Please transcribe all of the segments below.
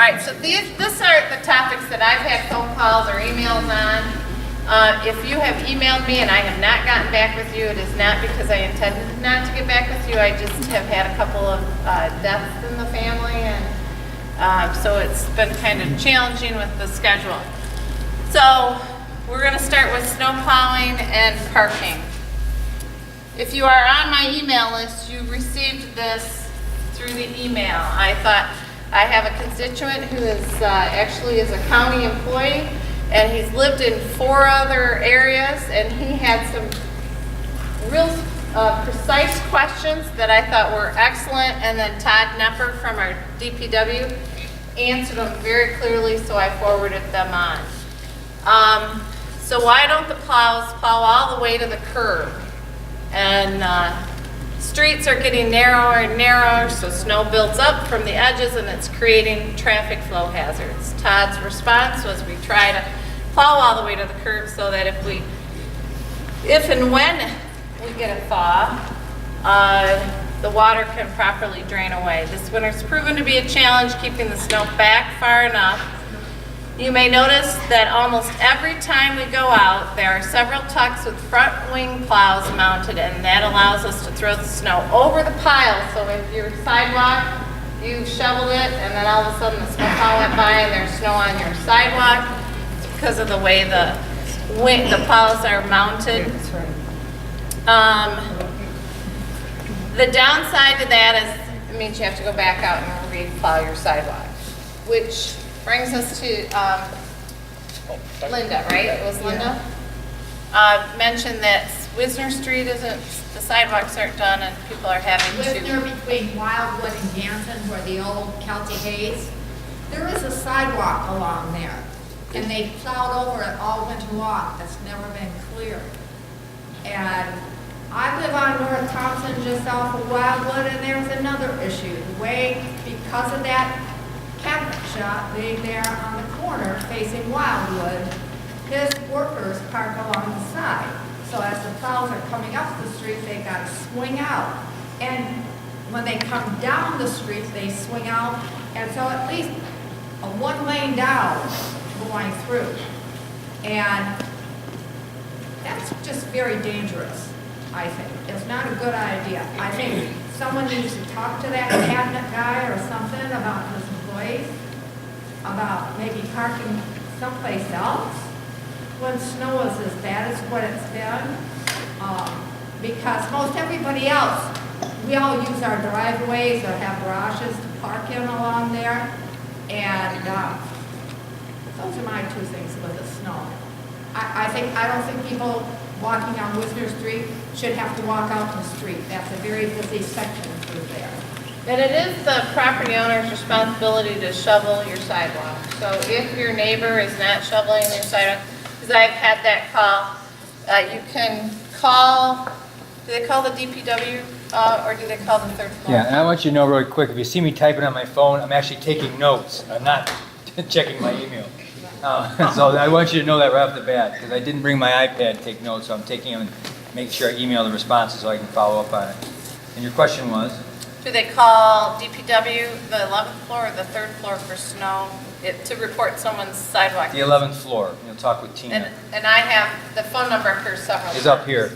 right, so these are the topics that I've had phone calls or emails on. If you have emailed me and I have not gotten back with you, it is not because I intended not to get back with you. I just have had a couple of deaths in the family, and so it's been kind of challenging with the schedule. So we're going to start with snow plowing and parking. If you are on my email list, you received this through the email. I thought I have a constituent who is actually is a county employee, and he's lived in 4 other areas, and he had some real precise questions that I thought were excellent, and then Todd Nepper from our DPW answered them very clearly, so I forwarded them on. So why don't the plows plow all the way to the curb? And streets are getting narrower and narrower, so snow builds up from the edges and it's creating traffic flow hazards. Todd's response was we try to plow all the way to the curb so that if and when we get a thaw, the water can properly drain away. This winter's proven to be a challenge keeping the snow back far enough. You may notice that almost every time we go out, there are several tucks with front wing plows mounted, and that allows us to throw the snow over the pile. So if your sidewalk, you shoveled it, and then all of a sudden the snow plow went by and there's snow on your sidewalk, it's because of the way the plows are mounted. The downside to that is it means you have to go back out and re-plow your sidewalk, which brings us to Linda, right? It was Linda? Mentioned that Wisner Street isn't, the sidewalks aren't done and people are having Wisner between Wildwood and Ganson, where the old Kelsey Hayes, there is a sidewalk along there. And they plowed over it all winter long. That's never been cleared. And I live on North Thompson just off of Wildwood, and there's another issue. The way, because of that cabinet shop being there on the corner facing Wildwood, his workers park along the side. So as the plows are coming up the street, they got to swing out. And when they come down the street, they swing out. And so at least a 1 lane down going through. And that's just very dangerous, I think. It's not a good idea. I think someone needs to talk to that cabinet guy or something about his employees, about maybe parking someplace else when snow is as bad as what it's been. Because most everybody else, we all use our driveways or have garages to park in along there. And those are my 2 things with the snow. I don't think people walking on Wisner Street should have to walk out in the street. That's a very busy section through there. And it is the property owner's responsibility to shovel your sidewalk. So if your neighbor is not shoveling your sidewalk, because I've had that call, you can call, do they call the DPW or do they call the 3rd floor? Yeah, and I want you to know really quick, if you see me typing on my phone, I'm actually taking notes. I'm not checking my email. So I want you to know that right off the bat, because I didn't bring my iPad to take notes, so I'm taking them and make sure I email the responses so I can follow up on it. And your question was? Do they call DPW, the 11th floor or the 3rd floor for snow to report someone's sidewalk? The 11th floor. You'll talk with Tina. And I have the phone number here several times. It's up here.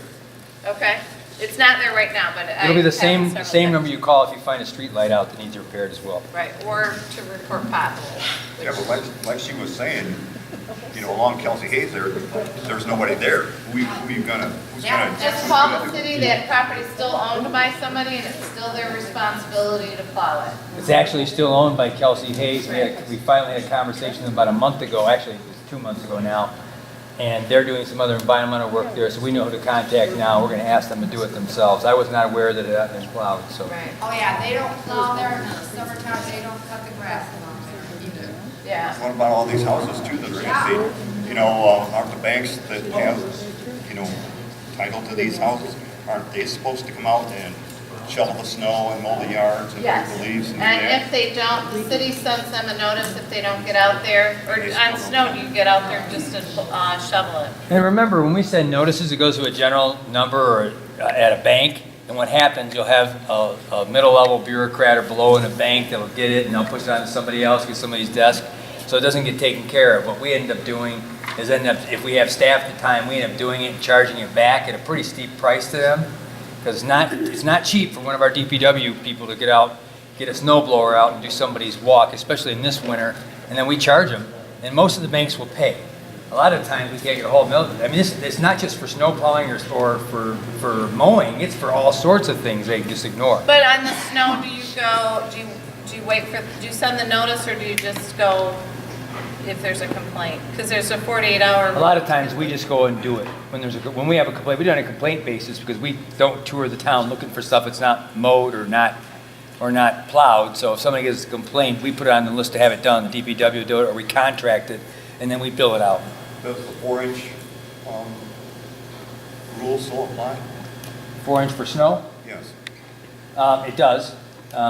Okay. It's not there right now, but It'll be the same number you call if you find a street light out that needs repaired as well. Right, or to report potholes. Yeah, but like she was saying, along Kelsey Hayes there's nobody there. Who's gonna Just call the city, that property's still owned by somebody and it's still their responsibility to plow it. It's actually still owned by Kelsey Hayes. We finally had a conversation about a month ago, actually it was 2 months ago now, and they're doing some other environmental work there, so we know who to contact now. We're going to ask them to do it themselves. I was not aware that it had been plowed, so. Right. Oh yeah, they don't plow there in the summertime, they don't cut the grass along there either. Yeah. What about all these houses too that are gonna be, aren't the banks that have, title to these houses, aren't they supposed to come out and shovel the snow and mow the yards and Yes. pick the leaves and do And that? if they don't, the city sends them a notice if they don't get out there, or on snow, you get out there just to shovel it. And remember, when we send notices, it goes to a general number or at a bank. And what happens, you'll have a middle-level bureaucrat or below in a bank that'll get it and they'll push it on to somebody else, get somebody's desk, so it doesn't get taken care of. What we end up doing is if we have staff at the time, we end up doing it and charging it back at a pretty steep price to them. Because it's not cheap for one of our DPW people to get a snow blower out and do somebody's walk, especially in this winter, and then we charge them, and most of the banks will pay. A lot of times we can't get a hold of them. I mean, it's not just for snow plowing or for mowing, it's for all sorts of things they just ignore. But on the snow, do you wait for, do you send the notice or do you just go if there's a complaint? Because there's a 48-hour. A lot of times we just go and do it. When we have a complaint, we do it on a complaint basis because we don't tour the town looking for stuff that's not mowed or not plowed. So if somebody gets a complaint, we put it on the list to have it done. The DPW will do it, or we contract it, and then we bill it out. Does the 4-inch rule still apply? 4-inch for snow? Yes. It does.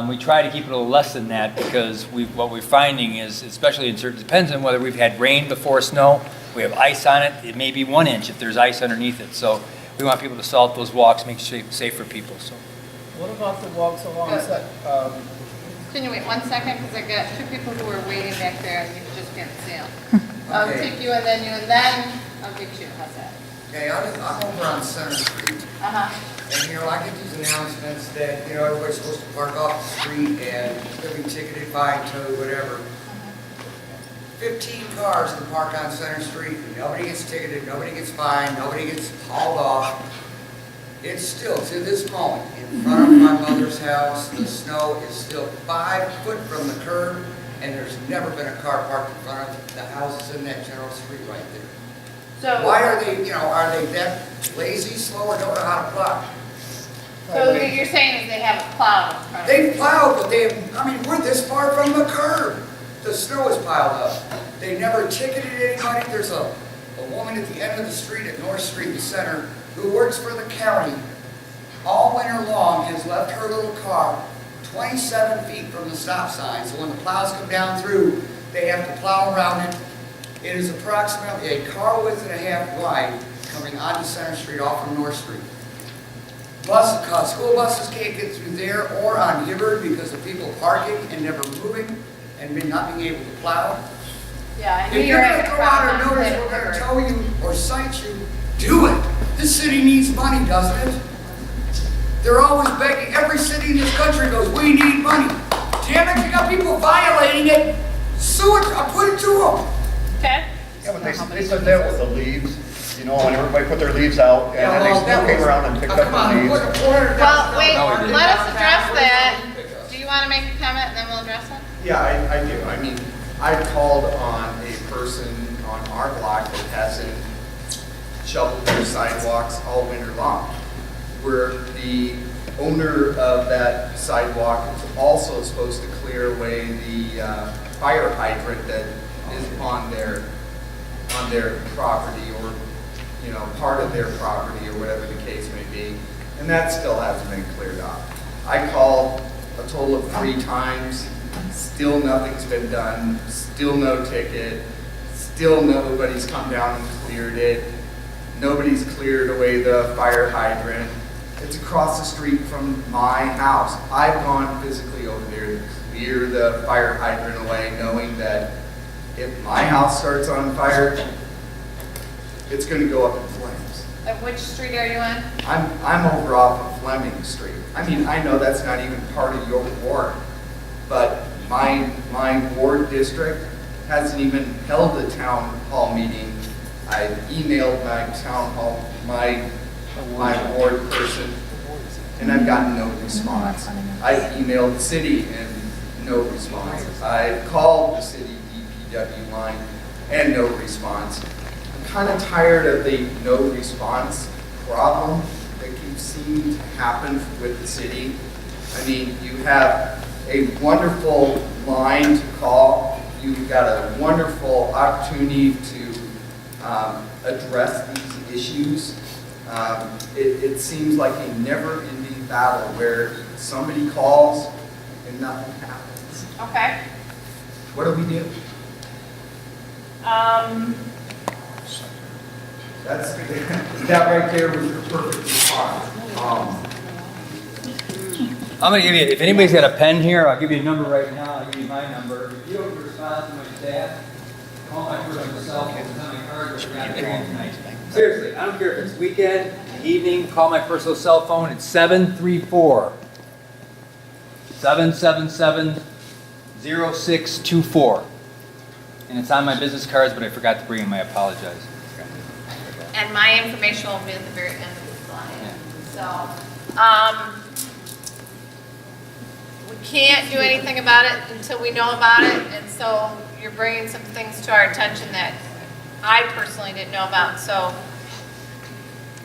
We try to keep it a little less than that because what we're finding is, especially in certain, depends on whether we've had rain before snow, we have ice on it, it may be 1 inch if there's ice underneath it. So we want people to salt those walks, make it safe for people. So. What about the walks alongside, Can you wait 1 second, because I got 2 people who are waiting back there and you just can't see them. I'll Okay. take you and then I'll get you, how's that? Okay, I'm over on Center Street, and I get these announcements that, everybody's supposed to park off the street and they'll be ticketed, fined, towed, whatever. 15 cars can park on Center Street, and nobody gets ticketed, nobody gets fined, nobody gets hauled off. It's still, to this moment, in front of my mother's house, the snow is still 5 foot from the curb, and there's never been a car parked in front of the houses in that general street right there. So, Why are they that lazy, slow, or don't know how to plow? so what you're saying is they haven't plowed in front of They plow, but we're this far from the curb. The snow is piled up. They never ticketed anybody. There's a woman at the end of the street at North Street, the center, who works for the county, all winter long has left her little car 27 feet from the stop sign. So when the plows come down through, they have to plow around it. It is approximately a car width and a half wide coming onto Center Street off from North Street. School buses can't get through there or on Hibbard because of people parking and never moving and not being able to plow. Yeah, I knew If you you're were going to having a go out and problem. notice, we're going to tell you or cite you, do it. This city needs money, doesn't it? They're always begging. Every city in this country goes, we need money. Damn it, you got people violating it. Sue it, I'll put it to them. Okay. Yeah, but they said that with the leaves, when everybody put their leaves out, and then they still came around and picked up the leaves. Well, wait, No, we didn't. let us address that. Do you want to make a comment and then we'll address it? Yeah, I do. I mean, I called on a person on our block that hasn't shoveled their sidewalks all winter long. Where the owner of that sidewalk is also supposed to clear away the fire hydrant that is on their property, or part of their property, or whatever the case may be, and that still hasn't been cleared up. I called a total of 3 times, still nothing's been done, still no ticket, still nobody's come down and cleared it, nobody's cleared away the fire hydrant. It's across the street from my house. I've gone physically over there to clear the fire hydrant away, knowing that if my house starts on fire, it's going to go up in flames. Which street are you on? I'm over off of Fleming Street. I mean, I know that's not even part of your ward, but my ward district hasn't even held a town hall meeting. I emailed my town hall, my ward person, and I've gotten no response. I've emailed the city and no response. I've called the city DPW line and no response. I'm kind of tired of the no response problem that keeps seeming to happen with the city. I mean, you have a wonderful line to call. You've got a wonderful opportunity to address these issues. It seems like a never-ending battle where somebody calls and nothing happens. Okay. What do we do? That right there was the perfect response. I'm gonna give you, if anybody's got a pen here, I'll give you a number right now, I'll give you my number. If you don't respond to my staff, call my personal cell phone, it's on my card, but I forgot to call tonight. Seriously, I don't care if it's weekend, evening, call my personal cell phone, it's 734-777-0624. And it's on my business cards, but I forgot to bring them, I apologize. And my information will be at the very end of the slide. So, we can't do anything about it until we know about it, and so you're bringing some things to our attention that I personally didn't know about, so,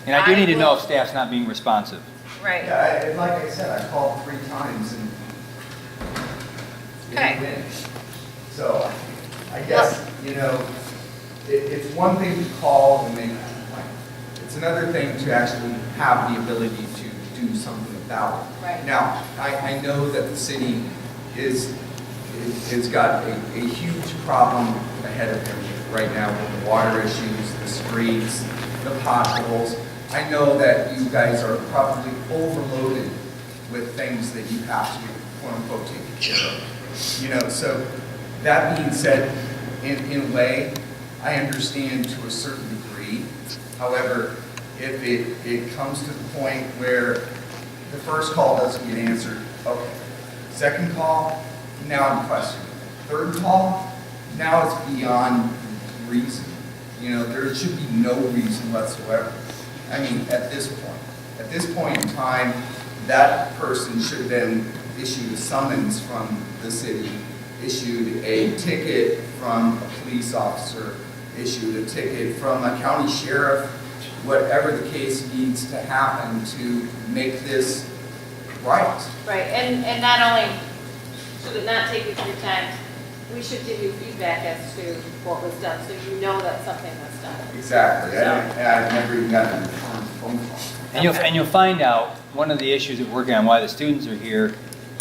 And I do need to know if staff's not being responsive. right. Yeah, like I said, I called 3 times and Okay. didn't win. So I guess, it's one thing to call and make a complaint. It's another thing to actually have the ability to do something about it. Right. Now, I know that the city has got a huge problem ahead of them right now with the water issues, the streets, the potholes. I know that you guys are probably overloaded with things that you have to, quote unquote, take care of. So that being said, in a way, I understand to a certain degree. However, if it comes to the point where the first call doesn't get answered, okay. Second call, now I'm questioning. Third call, now it's beyond reason. There should be no reason whatsoever. I mean, at this point in time, that person should have been issued a summons from the city, issued a ticket from a police officer, issued a ticket from a county sheriff, whatever the case needs to happen to make this right. Right, and not only should it not take you 3 times, we should give you feedback as to what was done, so you know that something was done. Exactly, I've never even gotten a phone call. And you'll find out, one of the issues that we're working on, why the students are here,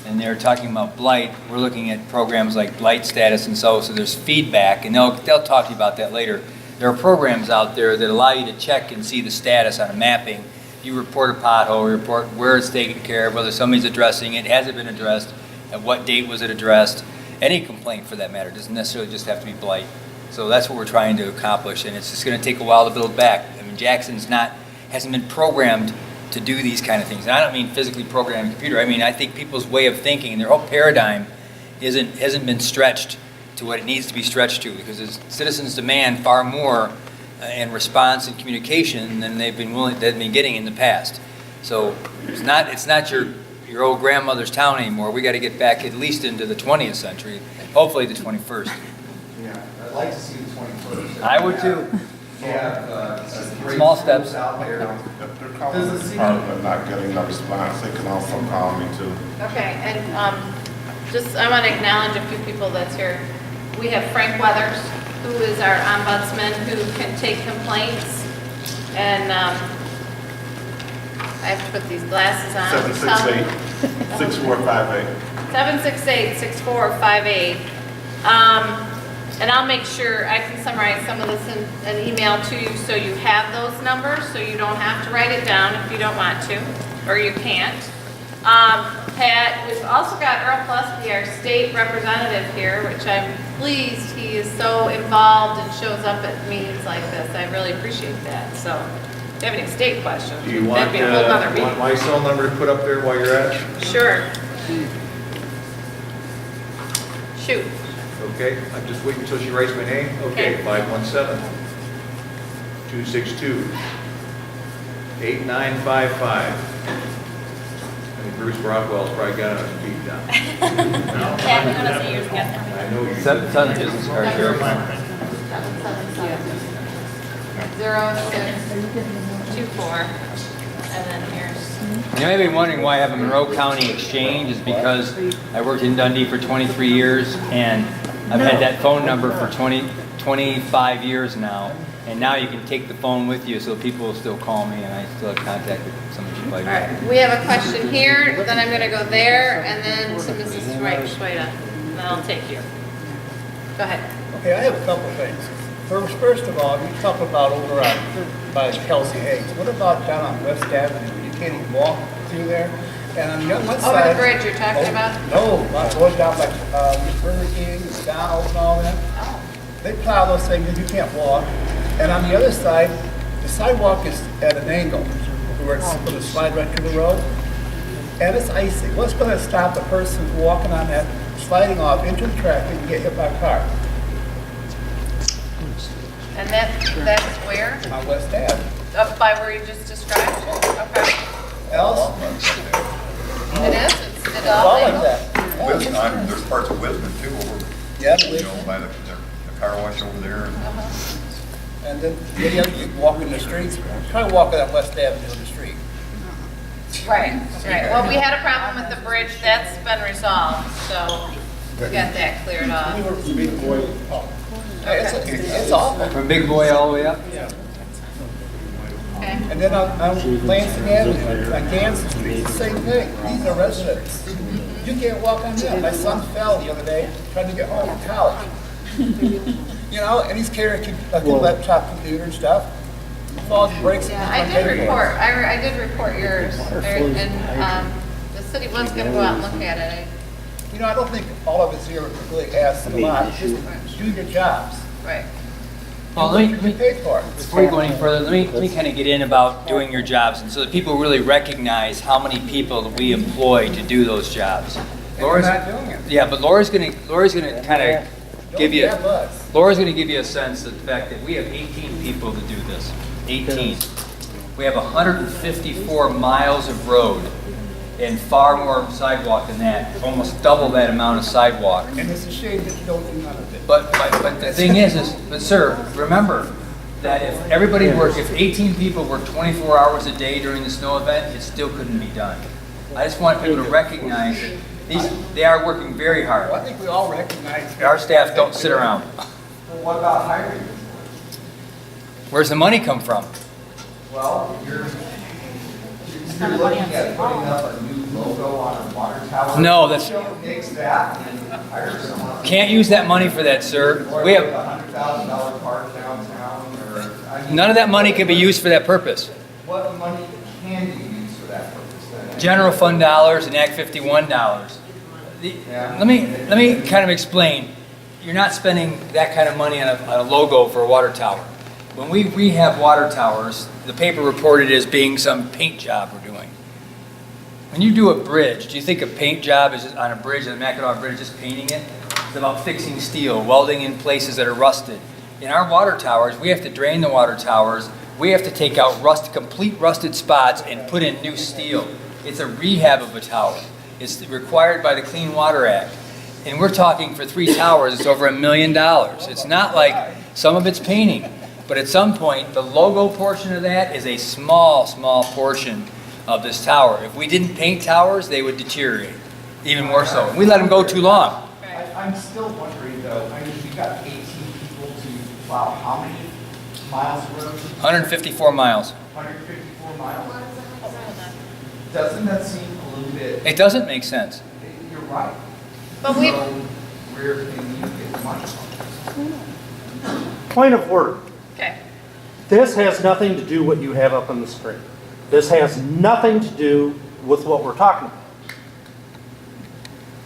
and they're talking about blight, we're looking at programs like blight status and so there's feedback, and they'll talk to you about that later. There are programs out there that allow you to check and see the status on a mapping. You report a pothole, report where it's taken care of, whether somebody's addressing it, has it been addressed, at what date was it addressed, any complaint for that matter, doesn't necessarily just have to be blight. So that's what we're trying to accomplish, and it's just going to take a while to build back. I mean, Jackson's hasn't been programmed to do these kind of things. And I don't mean physically programmed computer. I mean, I think people's way of thinking and their whole paradigm hasn't been stretched to what it needs to be stretched to, because as citizens demand far more in response and communication than they've been getting in the past. So it's not your old grandmother's town anymore. We got to get back at least into the 20th century, hopefully the 21st. Yeah, I'd like to see the 21st. I would too. Yeah, Small steps out there. They're calling the department, but not getting a response. They can also call me too. Okay, and I want to acknowledge a few people that's here. We have Frank Weathers, who is our ombudsman, who can take complaints, and I have to put these glasses on. 768-6458. 768-6458. And I'll make sure I can summarize some of this in an email to you so you have those numbers, so you don't have to write it down if you don't want to, or you can't. Pat, we've also got Earl Plusky, our state representative here, which I'm pleased he is so involved and shows up at meetings like this. I really appreciate that. So if you have any state questions, Do you want, that'd be a whole other meeting. want my cell number to put up there while you're at it? Sure. Shoot. Okay, I'm just waiting until she writes my name. Okay. Okay, 517-262-8955. I think Bruce Rockwell's probably got it on speed dial. Pat, you want to say yours again? I know you. Seven business card here. 0624, and then here's, You may be wondering why I have a Monroe County exchange is because I worked in Dundee for 23 years and I've had that phone number for 25 years now. And now you can take the phone with you so people will still call me and I still have contact with some of you. all right, we have a question here, then I'm gonna go there, and then to Mrs. Schweda, and then I'll take you. Go ahead. Okay, I have a couple things. First of all, you talk about over by Kelsey Hayes. What about down on West Avenue? You can't even walk through there. And on the other Over side. the bridge you're talking about? No, going down by Burger King, McDonald's and all that. Oh. They plow those things and you can't walk. And on the other side, the sidewalk is at an angle where it's going to slide right to the road. And it's icy. What's going to stop the person walking on that, sliding off into the traffic and get hit by a car And that's where? on West Ave? Up by where you just described? Okay. Else, It is? It's all all like legal? that. Wisdom, there's parts of Wisdom too, over, Yeah, you know, by the car wash over there. and then the other, you walk in the streets, try walking on West Avenue in the street. Right, right. Well, we had a problem with the bridge. That's been resolved, so we got that cleared off. We were big boy. It's awful. From Big Boy all the way up? Okay. And then on Lansing Avenue, on Ganson Street, it's the same thing. These are residents. You can't walk on them. My son fell the other day trying to get home from college. You know, and he's carrying a laptop computer and stuff. Falls, breaks. Yeah, I did report, I did report yours, and the city was gonna go out and look at it. You know, I don't think all of us here really ask a lot. Just do your jobs. Right. Well, let You me, paid for it. before you go any further, let me kind of get in about doing your jobs, and so that people really recognize how many people that we employ to do those jobs. And we're not doing it. Yeah, but Laura's gonna kind of give you, Don't be that buzz. Laura's gonna give you a sense of the fact that we have 18 people to do this. 18. We have 154 miles of road and far more sidewalk than that, almost double that amount of sidewalk. And it's a shame that you don't do none of it. But the thing is, but sir, remember that if everybody worked, if 18 people worked 24 hours a day during the snow event, it still couldn't be done. I just want people to recognize that they are working very Well, I hard. think we all recognize. Our staff don't sit around. Well, what about hiring? Where's the money come from? Well, you're looking at putting up a new logo on a water tower. No, that's- Fix that and hire someone. Can't use that money for that, sir. Or We like have, $100,000 park downtown, or, I mean, none of that money can be used for that purpose. what money can you use for that purpose then? General fund dollars and Act 51 dollars. Yeah. Let me kind of explain. You're not spending that kind of money on a logo for a water tower. When we rehab water towers, the paper reported it as being some paint job we're doing. When you do a bridge, do you think a paint job is just on a bridge, the Mackinac Bridge, just painting it? It's about fixing steel, welding in places that are rusted. In our water towers, we have to drain the water towers. We have to take out complete rusted spots and put in new steel. It's a rehab of a tower. It's required by the Clean Water Act. And we're talking for 3 towers, it's over $1 million. It's not like some of it's painting, but at some point, the logo portion of that is a small, small portion of this tower. If we didn't paint towers, they would deteriorate, even more so. We let them go too long. I'm still wondering though, I mean, we got 18 people to plow how many miles of road? 154 miles. 154 miles? Doesn't that seem a little bit, It doesn't make sense. you're right. But we, So where can you get the money from? Point of order. okay, This has nothing to do what you have up on the screen. This has nothing to do with what we're talking about.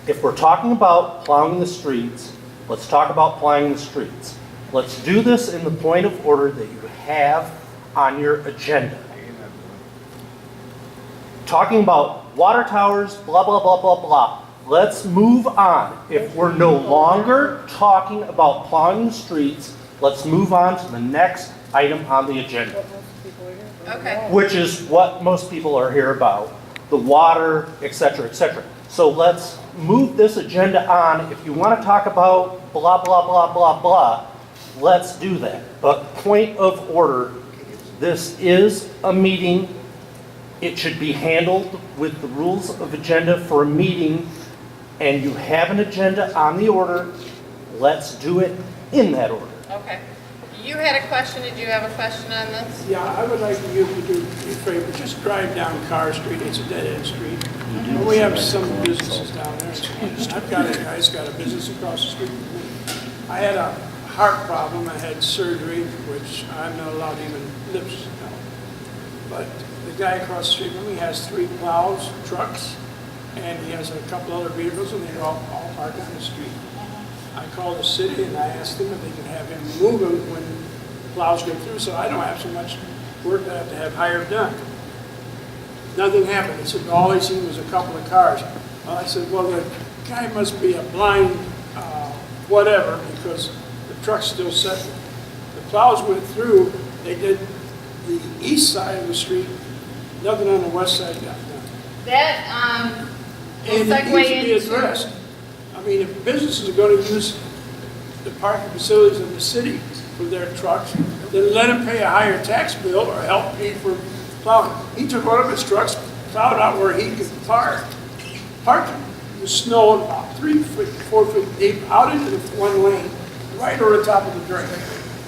If we're talking about plowing the streets, let's talk about plowing the streets. Let's do this in the point of order that you have on your agenda. Talking about water towers, blah, blah, blah, blah, blah. Let's move on. If we're no longer talking about plowing the streets, let's move on to the next item on the agenda, okay. which is what most people are here about, the water, et cetera, et cetera. So let's move this agenda on. If you want to talk about blah, blah, blah, blah, blah, let's do that. But point of order, this is a meeting. It should be handled with the rules of agenda for a meeting, and you have an agenda on the order. Let's do it in that order. Okay. You had a question, did you have a question on this? Yeah, I would like you to do me a favor, just drive down Carr Street, it's a dead-end street. And we have some businesses down there. I've got a guy's got a business across the street from me. I had a heart problem, I had surgery, which I'm not allowed to even lift now. But the guy across the street from me has 3 plows, trucks, and he has a couple other vehicles, and they're all parked on the street. I called the city and I asked them if they could have him move them when plows go through, so I don't have so much work that I have to have hired done. Nothing happened. He said, all he seen was a couple of cars. Well, I said, well, the guy must be a blind whatever, because the truck's still sitting. The plows went through, they did the east side of the street, nothing on the west side got done. That, will And it segue needs to be into. addressed. I mean, if businesses are going to use the parking facilities of the city for their trucks, then let them pay a higher tax bill or help pay for plowing. He took one of his trucks, plowed out where he could park it. The snow about 3 foot, 4 foot deep out into the one lane, right over the top of the drain.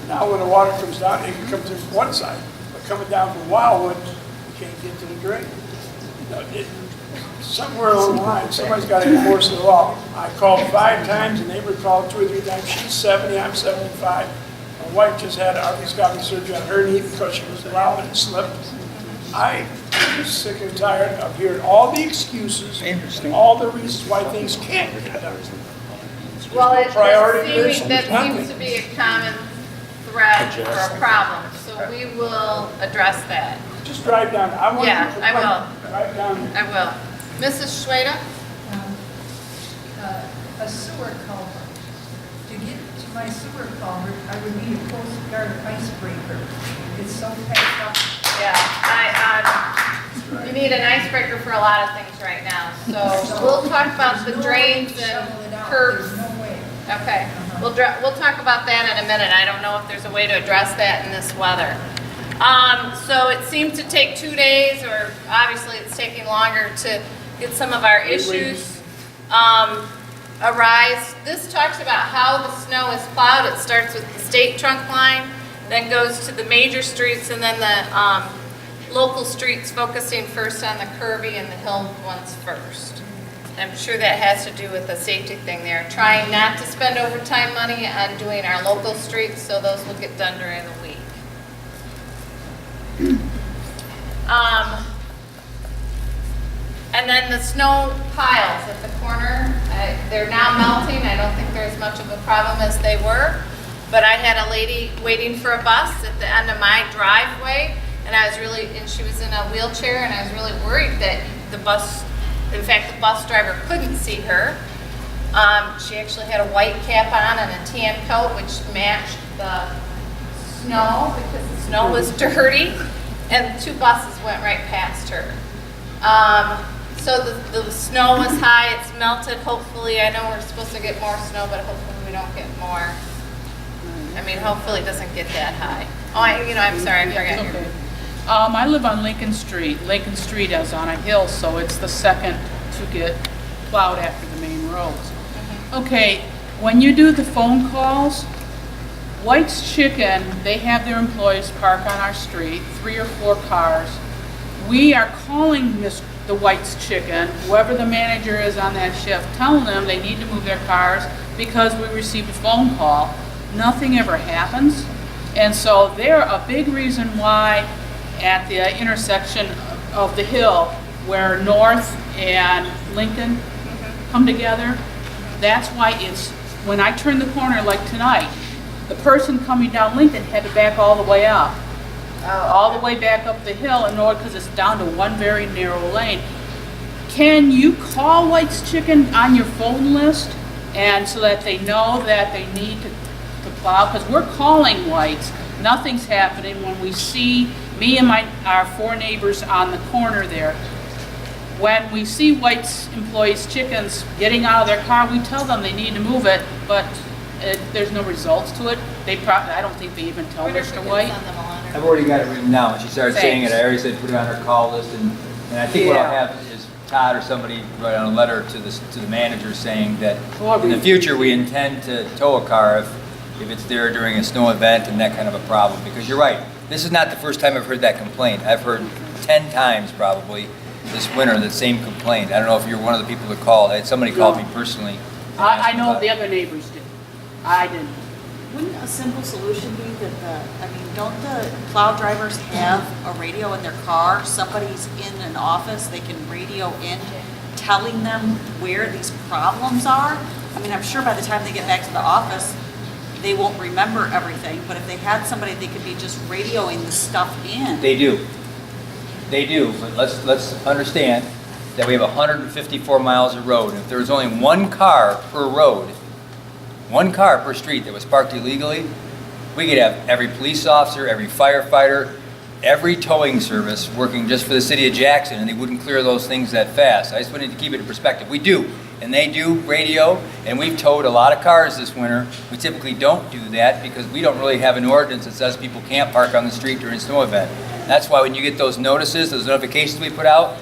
Now when the water comes down, it can come to one side, but coming down from Wildwood, you can't get to the drain. Somewhere along the line, somebody's got to enforce the law. I called 5 times, the neighbor called 2 or 3 times. She's 70, I'm 75. My wife just had arthroscopic surgery on her knee because she was loud and slipped. I'm sick and tired of hearing all the excuses, all the reasons why things can't get done. Well, Priority list, that seems nothing. to be a common thread or a problem, so we will address that. Just drive down. I want Yeah, you to I will. drive down. I will. Mrs. Schweda? A sewer culvert. To get to my sewer culvert, I would need a Coast Guard icebreaker. It's so packed up. Yeah, you need an icebreaker for a lot of things right now, so we'll talk about the drains and curbs. There's no way. Okay, we'll talk about that in a minute. I don't know if there's a way to address that in this weather. So it seemed to take 2 days, or obviously it's taking longer to get some of our issues arise. This talks about how the snow is plowed. It starts with the state trunk line, then goes to the major streets, and then the local streets, focusing first on the curvy and the hill ones first. I'm sure that has to do with the safety thing there. Trying not to spend overtime money on doing our local streets, so those will get done during the week. And then the snow piles at the corner, they're now melting. I don't think they're as much of a problem as they were. But I had a lady waiting for a bus at the end of my driveway, and she was in a wheelchair, and I was really worried that the bus driver couldn't see her. She actually had a white cap on and a tan coat, which matched the snow because the snow was dirty, and 2 buses went right past her. So the snow was high, it's melted, hopefully. I know we're supposed to get more snow, but hopefully we don't get more. I mean, hopefully it doesn't get that high. Oh, I'm sorry, I forgot. Okay. I live on Lincoln Street. Lincoln Street is on a hill, so it's the second to get plowed after the main roads. Okay, when you do the phone calls, White's Chicken, they have their employees park on our street, 3 or 4 cars. We are calling the White's Chicken, whoever the manager is on that shift, telling them they need to move their cars because we received a phone call. Nothing ever happens. And so they're a big reason why at the intersection of the hill where North and Lincoln come together, that's why when I turn the corner like tonight, the person coming down Lincoln had to back all the way up. All the way back up the hill in order, because it's down to one very narrow lane. Can you call White's Chicken on your phone list, and so that they know that they need to plow? Because we're calling White's, nothing's happening. When we see me and our 4 neighbors on the corner there, when we see White's employees' chickens getting out of their car, we tell them they need to move it, but there's no results to it. I don't think they even tell Mr. White. I've already got it written down. When she started saying it, I already said put it on her call list, and I think what I'll have is Todd or somebody write on a letter to the manager saying that in the future we intend to tow a car if it's there during a snow event and that kind of a problem. Because you're right, this is not the first time I've heard that complaint. I've heard 10 times probably this winter the same complaint. I don't know if you're one of the people that called. Somebody called me personally. I know the other neighbors did. I didn't. Wouldn't a simple solution be that don't the plow drivers have a radio in their car? Somebody's in an office, they can radio in, telling them where these problems are? I mean, I'm sure by the time they get back to the office, they won't remember everything, but if they had somebody, they could be just radioing the stuff in. They do. They do, but let's understand that we have 154 miles of road. If there was only one car per road, one car per street that was parked illegally, we could have every police officer, every firefighter, every towing service working just for the city of Jackson, and they wouldn't clear those things that fast. I just wanted to keep it in perspective. We do, and they do radio, and we've towed a lot of cars this winter. We typically don't do that because we don't really have an ordinance that says people can't park on the street during a snow event. That's why when you get those notices, those notifications we put out,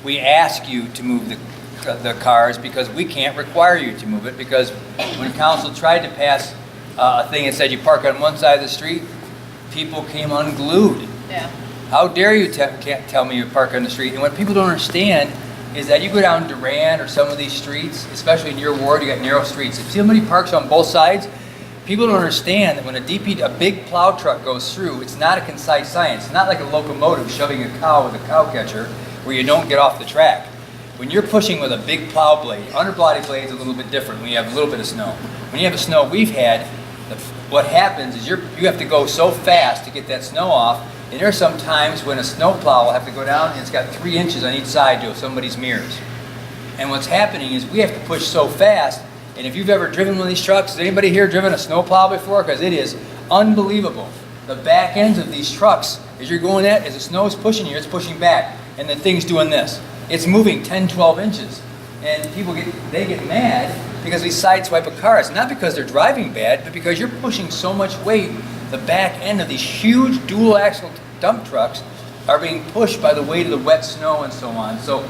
we ask you to move the cars because we can't require you to move it, because when council tried to pass a thing that said you park on one side of the street, people came unglued. Yeah. How dare you can't tell me you park on the street? And what people don't understand is that you go down Durand or some of these streets, especially in your ward, you got narrow streets. If somebody parks on both sides, people don't understand that when a big plow truck goes through, it's not a concise science. It's not like a locomotive shoving a cow with a cow catcher where you don't get off the track. When you're pushing with a big plow blade, underbody blade's a little bit different when you have a little bit of snow. When you have a snow we've had, what happens is you have to go so fast to get that snow off, and there are some times when a snow plow will have to go down and it's got 3 inches on each side to somebody's mirrors. And what's happening is we have to push so fast, and if you've ever driven one of these trucks, has anybody here driven a snow plow before? Because it is unbelievable. The back ends of these trucks, as you're going as the snow is pushing you, it's pushing back, and the thing's doing this. It's moving 10, 12 inches. And people get mad because we sideswipe a car. It's not because they're driving bad, but because you're pushing so much weight. The back end of these huge dual axle dump trucks are being pushed by the weight of the wet snow and so on. So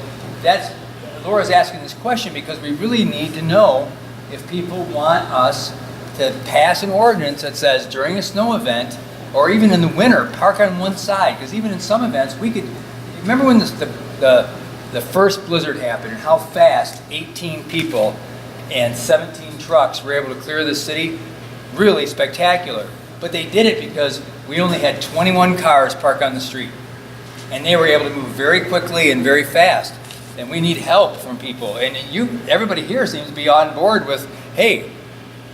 Laura's asking this question because we really need to know if people want us to pass an ordinance that says during a snow event, or even in the winter, park on one side. Because even in some events, we could, remember when the first blizzard happened and how fast 18 people and 17 trucks were able to clear the city? Really spectacular. But they did it because we only had 21 cars parked on the street. And they were able to move very quickly and very fast. And we need help from people. And everybody here seems to be on board with, hey,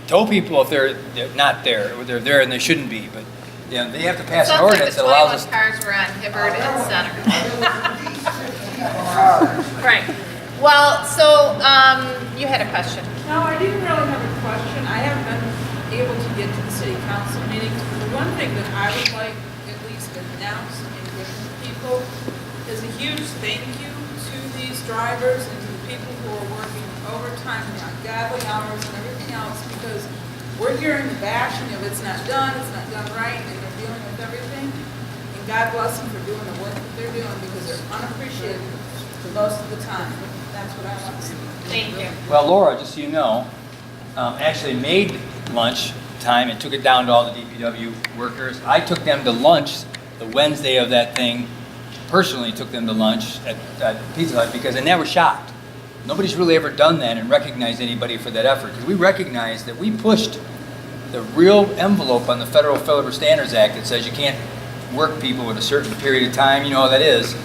tow people if they're not there, or they're there and they shouldn't be. But they have to pass an ordinance that allows us. Cars were on Hibbard and Center. Right. Well, so you had a question. No, I didn't really have a question. I haven't been able to get to the city council meetings. The one thing that I would like at least announced and give to people is a huge thank you to these drivers and to the people who are working overtime and ungodly hours and everything else, because we're hearing the bashing of it's not done right, and they're dealing with everything. And God bless them for doing the work that they're doing, because they're unappreciated most of the time. That's what I want to see. Thank you. Well, Laura, just so you know, actually made lunch time and took it down to all the DPW workers. I took them to lunch the Wednesday of that thing. Personally took them to lunch at Pizza Hut and they were shocked. Nobody's really ever done that and recognized anybody for that effort, because we recognize that we pushed the real envelope on the Federal Labor Standards Act that says you can't work people in a certain period of time, you know how that is,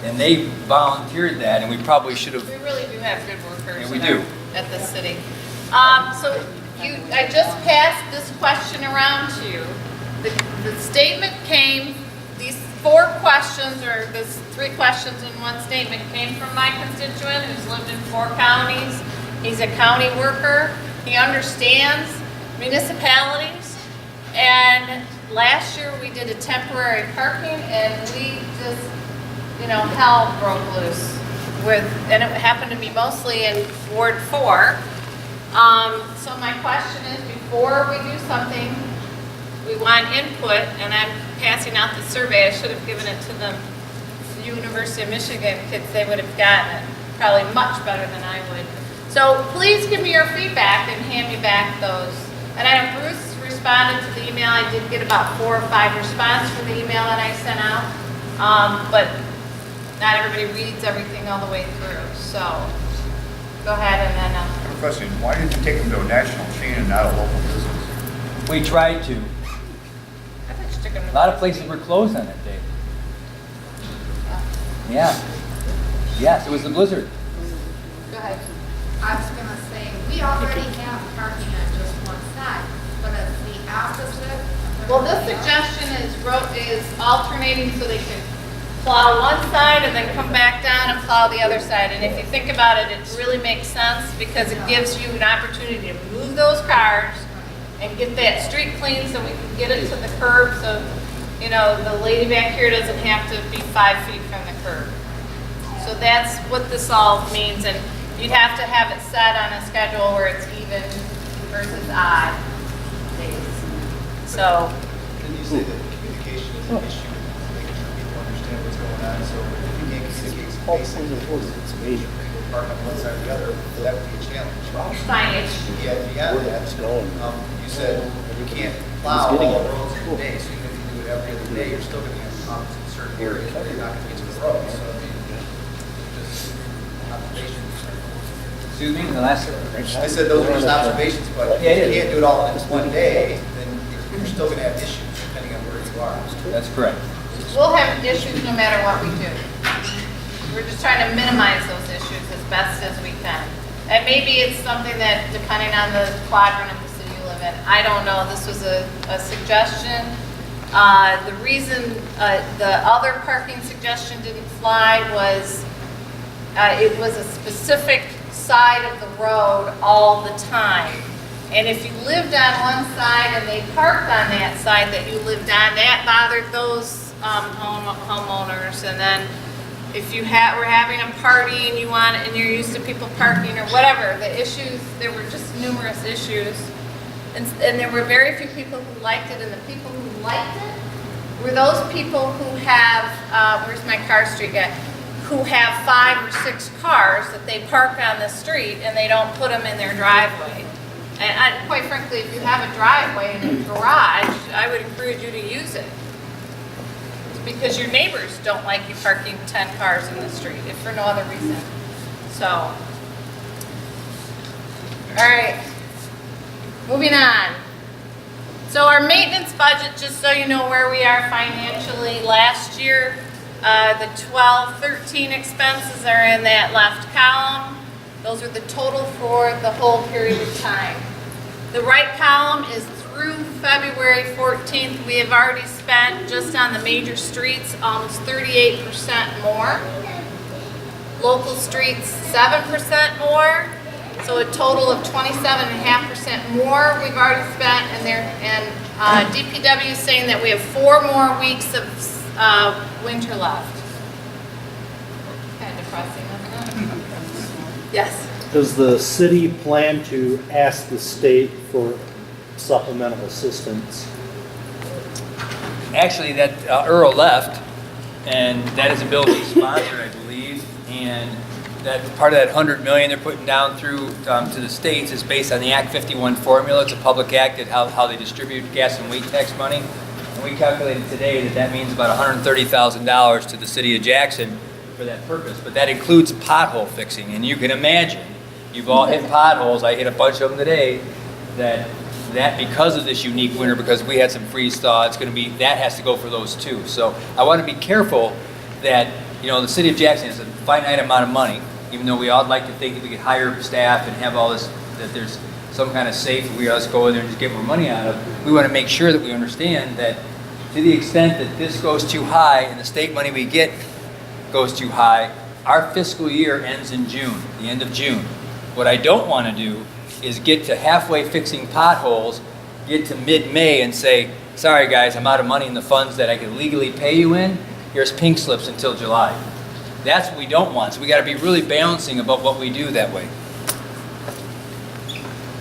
and they volunteered that, and we probably should have. We really do have good workers. Yeah, we do. At the city. So I just passed this question around to you. The statement came, these 4 questions, or this 3 questions in one statement, came from my constituent who's lived in 4 counties. He's a county worker. He understands municipalities. And last year we did a temporary parking, and we just, hell broke loose and it happened to be mostly in Ward 4. So my question is, before we do something, we want input, and I'm passing out the survey. I should have given it to the University of Michigan kids. They would have gotten it probably much better than I would. So please give me your feedback and hand me back those. And I know Bruce responded to the email. I did get about 4 or 5 responses for the email that I sent out. But not everybody reads everything all the way through. So go ahead and then. I have a question. Why did you take them to a national chain and not a local business? We tried to. I thought you took them A to. lot of places were closed on that day. Yeah. Yes, it was the blizzard. Go ahead. I was gonna say, we already have parking on just one side, but it's the opposite. Well, this suggestion is alternating so they can plow one side and then come back down and plow the other side. And if you think about it, it really makes sense because it gives you an opportunity to move those cars and get that street clean so we can get it to the curb so, you know, the lady back here doesn't have to be 5 feet from the curb. So that's what this all means, and you'd have to have it set on a schedule where it's even versus odd days. So. Then you say that communication is an issue, making sure people understand what's going on, so if you can't communicate basically, people park on one side or the other, that would be a challenge. Signage. Yeah, beyond that, you said you can't plow all the roads in a day, so even if you do it every other day, you're still gonna have problems in certain areas where you're not gonna get to the road, so I mean, just observations. Excuse me, the last. I said those were just observations, but if you can't do it all in just one day, then you're still gonna have issues depending on where you are. That's correct. We'll have issues no matter what we do. We're just trying to minimize those issues as best as we can. And maybe it's something that, depending on the quadrant of the city you live in, I don't know, this was a suggestion. The reason the other parking suggestion didn't fly was it was a specific side of the road all the time. And if you lived on one side and they parked on that side that you lived on, that bothered those homeowners. And then if you were having a party and you're used to people parking or whatever, the issues, there were just numerous issues. And there were very few people who liked it, and the people who liked it were those people who have, where's my car street guy? Who have 5 or 6 cars that they park on the street and they don't put them in their driveway. And quite frankly, if you have a driveway and a garage, I would encourage you to use it. Because your neighbors don't like you parking 10 cars in the street, if for no other reason. So, all right, moving on. So our maintenance budget, just so you know where we are financially, last year, the 12-13 expenses are in that left column. Those are the total for the whole period of time. The right column is through February 14th. We have already spent, just on the major streets, almost 38% more. Local streets, 7% more. So a total of 27.5% more we've already spent, and DPW is saying that we have 4 more weeks of winter left. Kind of depressing, isn't it? Yes. Does the city plan to ask the state for supplemental assistance? Actually, that Earl left, and that is a bill he's sponsored, I believe, and that part of that $100 million they're putting down through to the states is based on the Act 51 formula. It's a public act that how they distribute gas and weight tax money. And we calculated today that means about $130,000 to the city of Jackson for that purpose. But that includes pothole fixing, and you can imagine, you've all hit potholes. I hit a bunch of them today. That because of this unique winter, because we had some freeze thaw, it's going to be, that has to go for those too. So I want to be careful that, you know, the city of Jackson has a finite amount of money, even though we all like to think that we could hire staff and have all this, that there's some kind of safe, we just go in there and just get more money out of. We want to make sure that we understand that to the extent that this goes too high and the state money we get goes too high, our fiscal year ends in June, the end of June. What I don't want to do is get to halfway fixing potholes, get to mid-May and say, sorry guys, I'm out of money in the funds that I can legally pay you in. Here's pink slips until July. That's what we don't want. So we got to be really balancing about what we do that way.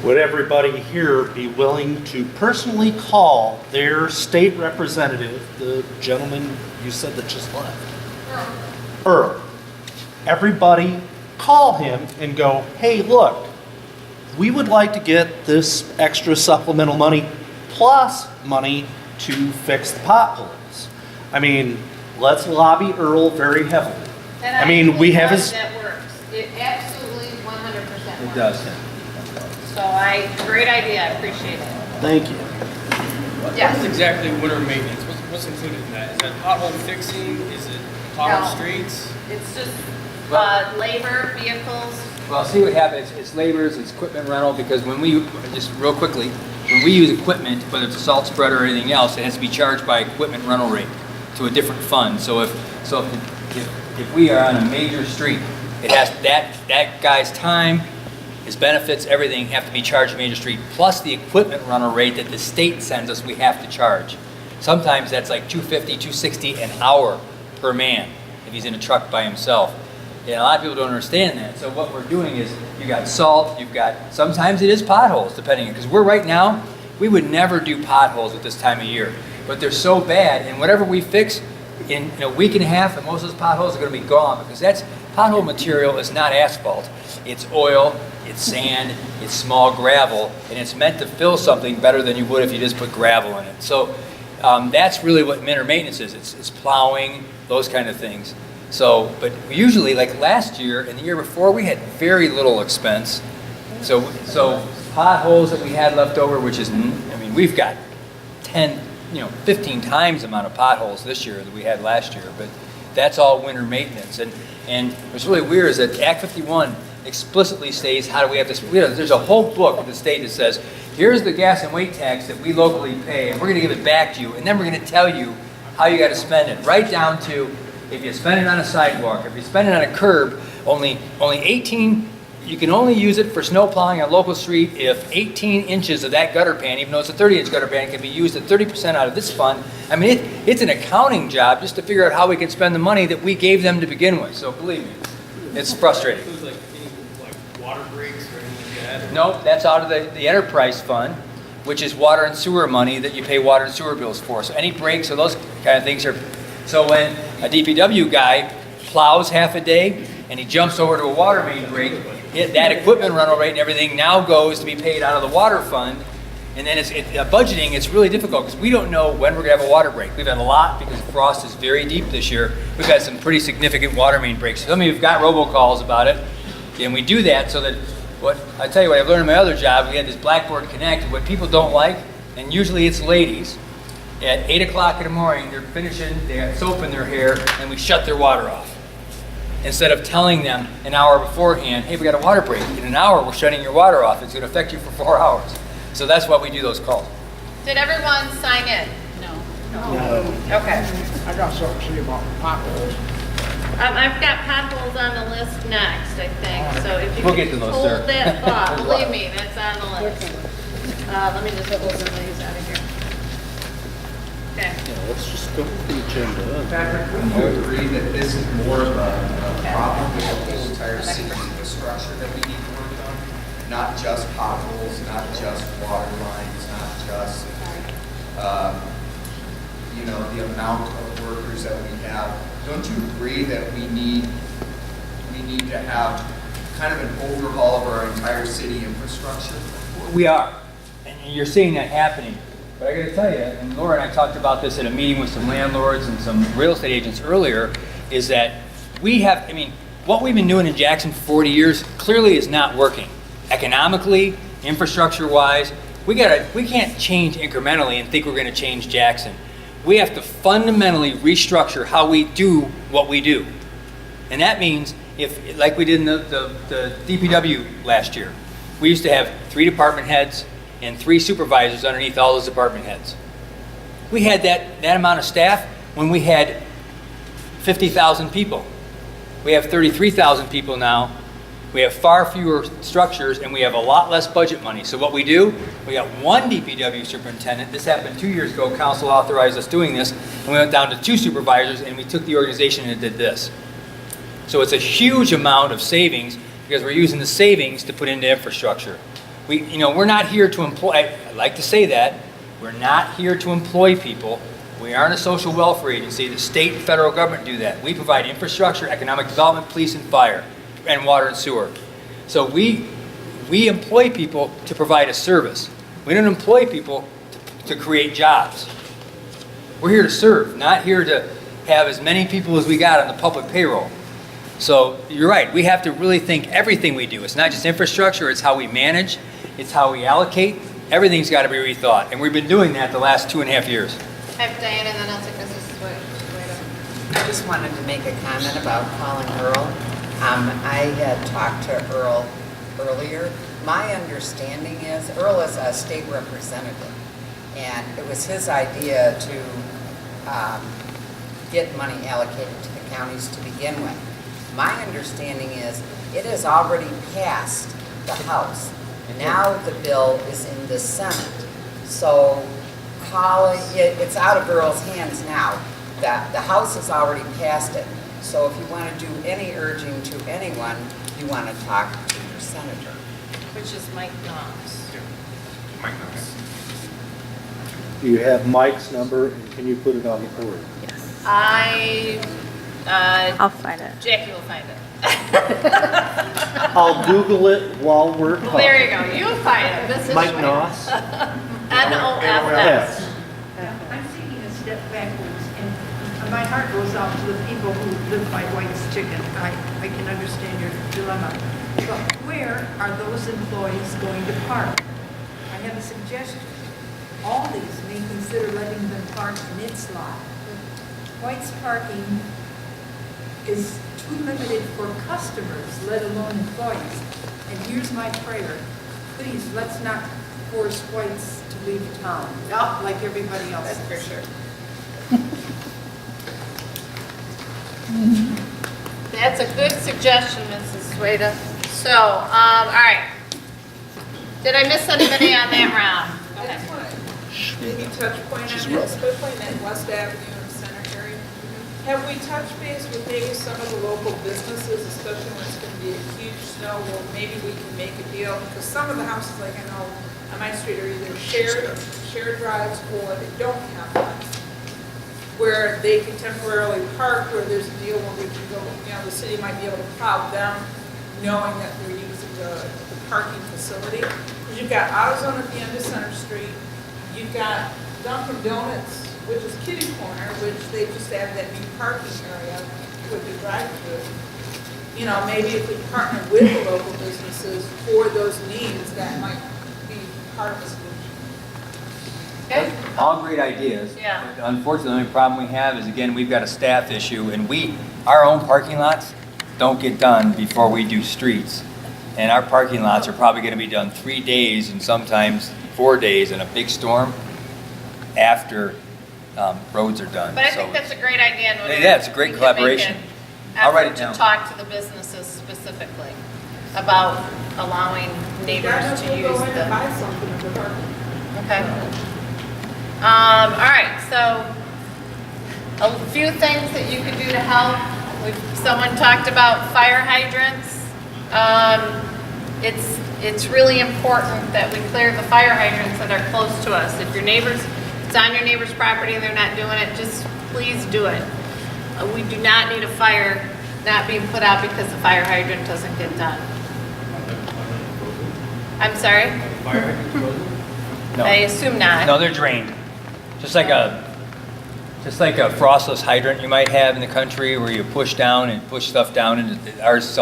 Would everybody here be willing to personally call their state representative, the gentleman you said that just left? Earl. Everybody call him and go, hey, look, we would like to get this extra supplemental money plus money to fix the potholes. I mean, let's lobby Earl very heavily. And I mean, we have his... That works. It absolutely 100% works. It does. So great idea, I appreciate it. Thank you. What Yes. is exactly winter maintenance? What's included in that? Is that pothole fixing? Is it plowing No. streets? It's just labor, vehicles. Well, see what happens, it's laborers, it's equipment rental, because when we, just real quickly, when we use equipment, whether it's a salt spreader or anything else, it has to be charged by equipment rental rate to a different fund. So if we are on a major street, it has, that guy's time, his benefits, everything have to be charged major street, plus the equipment rental rate that the state sends us, we have to charge. Sometimes that's like $250, $260 an hour per man if he's in a truck by himself. And a lot of people don't understand that. So what we're doing is, you got salt, you've got, sometimes it is potholes, depending, because we're right now, we would never do potholes at this time of year. But they're so bad, and whatever we fix in a week and a half, and most of those potholes are gonna be gone, because that's, pothole material is not asphalt. It's oil, it's sand, it's small gravel, and it's meant to fill something better than you would if you just put gravel in it. So that's really what winter maintenance is. It's plowing, those kind of things. So, but usually, like last year and the year before, we had very little expense. So potholes that we had left over, which is, I mean, we've got 10, 15 times the amount of potholes this year that we had last year. But that's all winter maintenance. And what's really weird is that Act 51 explicitly states how do we have this. There's a whole book of the state that says, here's the gas and weight tax that we locally pay, and we're going to give it back to you, and then we're going to tell you how you got to spend it, right down to if you spend it on a sidewalk, if you spend it on a curb, only 18, you can only use it for snow plowing on a local street if 18 inches of that gutter pan, even though it's a 30-inch gutter pan, can be used at 30% out of this fund. I mean, it's an accounting job just to figure out how we can spend the money that we gave them to begin with. So believe me, it's frustrating. Includes like any water breaks or anything like that? Nope, that's out of the enterprise fund, which is water and sewer money that you pay water and sewer bills for. So any breaks or those kind of things are. So when a DPW guy plows half a day and he jumps over to a water main break, that equipment rental rate and everything now goes to be paid out of the water fund. And then budgeting, it's really difficult because we don't know when we're going to have a water break. We've had a lot because frost is very deep this year. We've had some pretty significant water main breaks. Some of you have got robocalls about it. And we do that so that, I tell you what, I've learned in my other job, we had this Blackboard Connect. What people don't like, and usually it's ladies, at 8 o'clock in the morning, they're finishing, they got soap in their hair, and we shut their water off. Instead of telling them an hour beforehand, hey, we got a water break. In an hour, we're shutting your water off. It's going to affect you for 4 hours. So that's why we do those calls. Did everyone sign in? No. Okay. I got something to say about potholes. I've got potholes on the list next, I think. So if you We'll could get to those, hold sir. that thought, believe me, that's on the list. Let me just pull some of these out of here. Okay. Let's just go with the agenda. Patrick, wouldn't you agree that this is more of a problem with the whole entire city infrastructure that we need to work on? Not just potholes, not just water lines, not just, the amount of workers that we have. Don't you agree that we need to have kind of an overhaul of our entire city infrastructure? We are. And you're seeing that happening. But I got to tell you, and Laura and I talked about this at a meeting with some landlords and some real estate agents earlier, is that what we've been doing in Jackson for 40 years clearly is not working. Economically, infrastructure-wise, we can't change incrementally and think we're going to change Jackson. We have to fundamentally restructure how we do what we do. And that means, like we did in the DPW last year, we used to have 3 department heads and 3 supervisors underneath all those department heads. We had that amount of staff when we had 50,000 people. We have 33,000 people now. We have far fewer structures, and we have a lot less budget money. So what we do, we got 1 DPW superintendent. This happened 2 years ago. Council authorized us doing this. And we went down to 2 supervisors, and we took the organization and did this. So it's a huge amount of savings because we're using the savings to put into infrastructure. We're not here to employ, I like to say that, we're not here to employ people. We aren't a social welfare agency. The state and federal government do that. We provide infrastructure, economic development, police and fire, and water and sewer. So we employ people to provide a service. We don't employ people to create jobs. We're here to serve, not here to have as many people as we got on the public payroll. So you're right, we have to really think everything we do. It's not just infrastructure, it's how we manage, it's how we allocate, everything's got to be rethought, and we've been doing that the last 2.5 years. Have Diane, and then I'll take Mrs. Sway. I just wanted to make a comment about calling Earl. I had talked to Earl earlier. My understanding is Earl is a state representative, and it was his idea to get money allocated to the counties to begin with. My understanding is it has already passed the House. Now the bill is in the Senate. So it's out of Earl's hands now. The House has already passed it. So if you want to do any urging to anyone, you want to talk to your senator. Which is Mike Knox. Mike knows. Do you have Mike's number, and can you put it on the board? I'll find it. Jackie will find it. I'll Google it while we're talking. There you go. You'll find it. Mrs. Mike Schwinn. Noss? N-O-F-S. I'm taking a step backwards, and my heart goes out to the people who live by White's Chicken. I can understand your dilemma. But where are those employees going to park? I have a suggestion. All these may consider letting them park in its lot. White's parking is too limited for customers, let alone employees. And here's my prayer. Please, let's not force White's to leave town, not like everybody else. That's for sure. That's a good suggestion, Mrs. Sueda. So, all right. Did I miss anybody on that round? I just want to maybe touch point on that, especially in that West Avenue and Center area. Have we touched base with maybe some of the local businesses, especially when it's going to be a huge snow, well, maybe we can make a deal? Because some of the houses, like I know on my street, are either shared drives or they don't have ones, where they can temporarily park, where there's a deal where we can go, the city might be able to plow them, knowing that we're using the parking facility. Because you've got AutoZone at the end of Center Street, you've got Dunkin' Donuts, which is kitty corner, which they just added that new parking area with the drive-through. Maybe if we partner with the local businesses for those needs, that might be part of the solution. Okay. All great ideas. Yeah. Unfortunately, the only problem we have is, again, we've got a staff issue, and our own parking lots don't get done before we do streets. And our parking lots are probably going to be done 3 days and sometimes 4 days in a big storm after roads are done. But I think that's a great idea. And Yeah, it's a great we can make collaboration. an I'll write it effort down. to talk to the businesses specifically about allowing neighbors to use Go in and buy the. something at the parking. Okay. All right, so a few things that you could do to help. Someone talked about fire hydrants. It's really important that we clear the fire hydrants that are close to us. If it's on your neighbor's property and they're not doing it, just please do it. We do not need a fire not being put out because the fire hydrant doesn't get done. I'm sorry? Fire hydrants frozen? No. I assume not. No, they're drained. Just like a frostless hydrant you might have in the country where you push down and push stuff down, and ours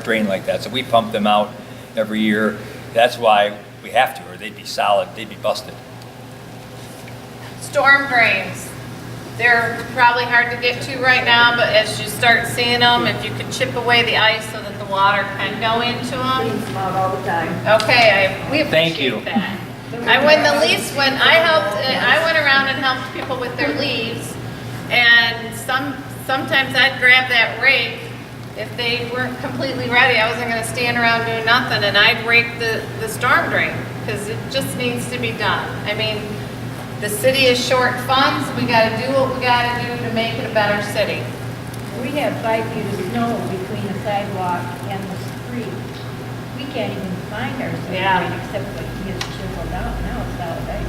drain like that. So we pump them out every year. That's why we have to, or they'd be solid, they'd be busted. Storm drains. They're probably hard to get to right now, but as you start seeing them, if you could chip away the ice so that the water can go into them. Cleans them out all the time. Okay, we Thank you. appreciate that. When I went around and helped people with their leaves, and sometimes I'd grab that rake. If they weren't completely ready, I wasn't gonna stand around doing nothing, and I'd rake the storm drain, because it just needs to be done. I mean, the city is short funds, we gotta do what we gotta do to make it a better city. We have 5 feet of snow between the sidewalk and the street. We can't even find our Yeah. street except like to get chiseled out. Now it's solid ice.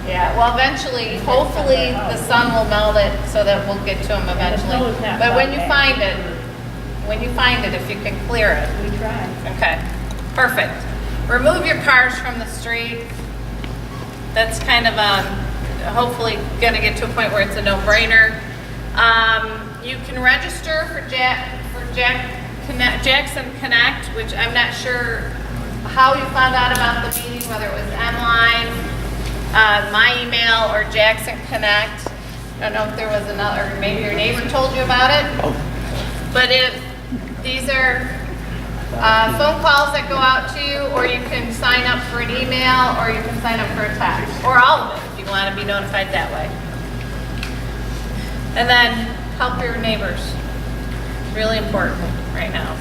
Yeah, well, eventually, hopefully, the sun will melt it so that we'll get to them eventually. snow's not But when that you bad. find it, if you can clear it. We tried. Okay, perfect. Remove your cars from the street. That's kind of, hopefully gonna get to a point where it's a no-brainer. You can register for Jackson Connect, which I'm not sure how you found out about the meeting, whether it was M-Line, my email, or Jackson Connect. I don't know if there was another, or maybe your neighbor told you about it. But these are phone calls that go out to you, or you can sign up for an email, or you can sign up for a text, or all of it if you want to be notified that way. And then help your neighbors. Really important right now.